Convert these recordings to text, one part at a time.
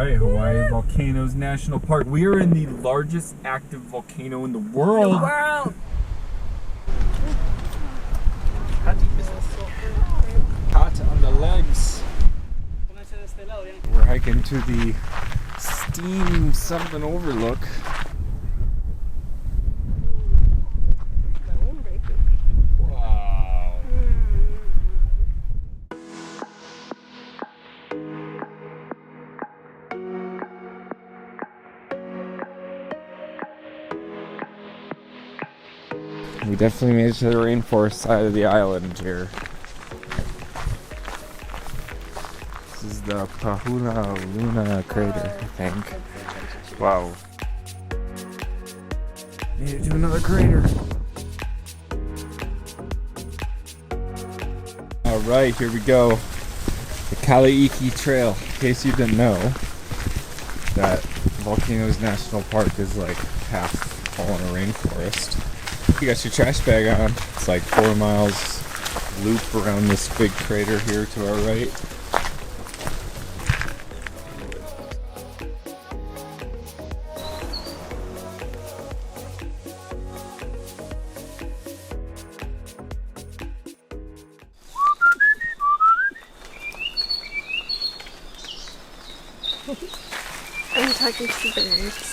Alright, Hawaii Volcanoes National Park. We are in the largest active volcano in the world. How deep is this? Hot on the legs. We're hiking to the steam something overlook. Wow. We definitely made it to the rainforest side of the island here. This is the Maunaulu crater, I think. Wow. Made it to another crater. Alright, here we go. The Kilauea Iki trail. In case you didn't know, that Volcanoes National Park is like half all in a rainforest. You got your trash bag on. It's like 4 miles loop around this big crater here to our right. I'm talking to birds.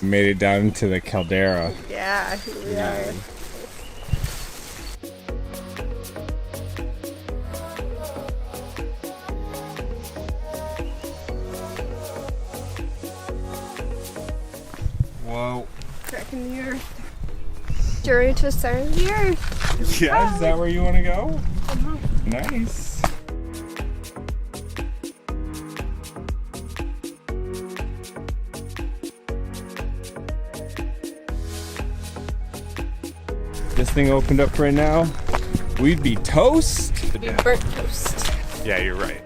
Made it down to the caldera. Yeah, here we are. Whoa. Cracking the earth. Journey to the center of the earth. Yeah, is that where you want to go? Nice. This thing opened up right now, we'd be toast. Be burnt toast. Yeah, you're right.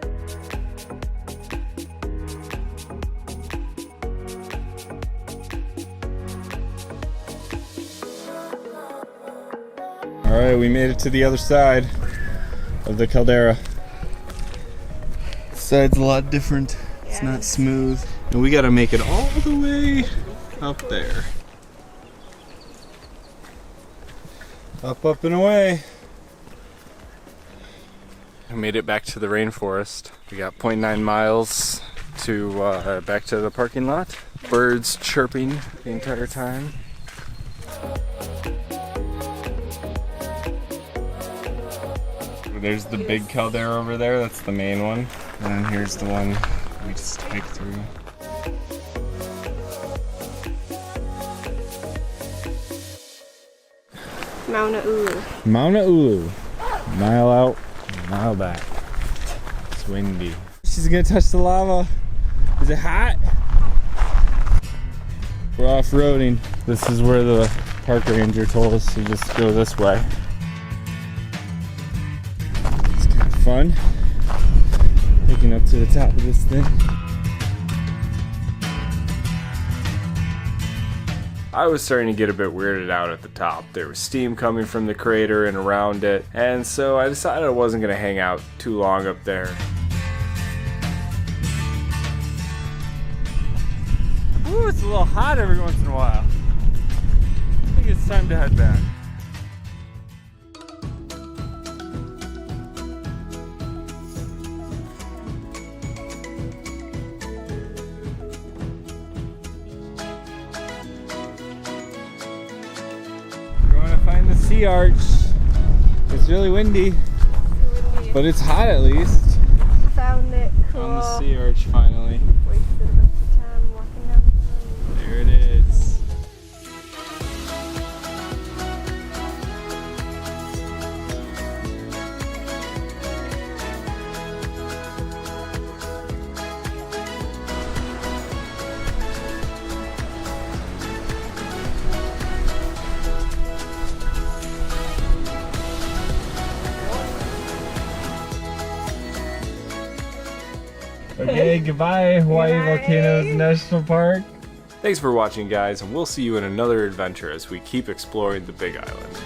Alright, we made it to the other side of the caldera. This side's a lot different. It's not smooth. And we gotta make it all the way up there. Up, up, and away. I made it back to the rainforest. We got 0.9 miles to back to the parking lot. Birds chirping the entire time. There's the big caldera over there. That's the main one. And then here's the one we just hiked through. Maunaulu. Maunaulu. Mile out, mile back. It's windy. She's gonna touch the lava. Is it hot? We're off-roading. This is where the park ranger told us to just go this way. It's kind of fun. Hiking up to the top of this thing. I was starting to get a bit weirded out at the top. There was steam coming from the crater and around it, and so I decided I wasn't going to hang out too long up there. Ooh, it's a little hot every once in a while. I think it's time to head back. Find the sea arch. It's really windy, but it's hot at least. Found it. Cool. Found the sea arch finally. Wasted a bunch of time walking down the road. There it is. Okay, goodbye, Hawaii Bye. Volcanoes National Park. Thanks for watching, guys, and we'll see you in another adventure as we keep exploring the Big Island.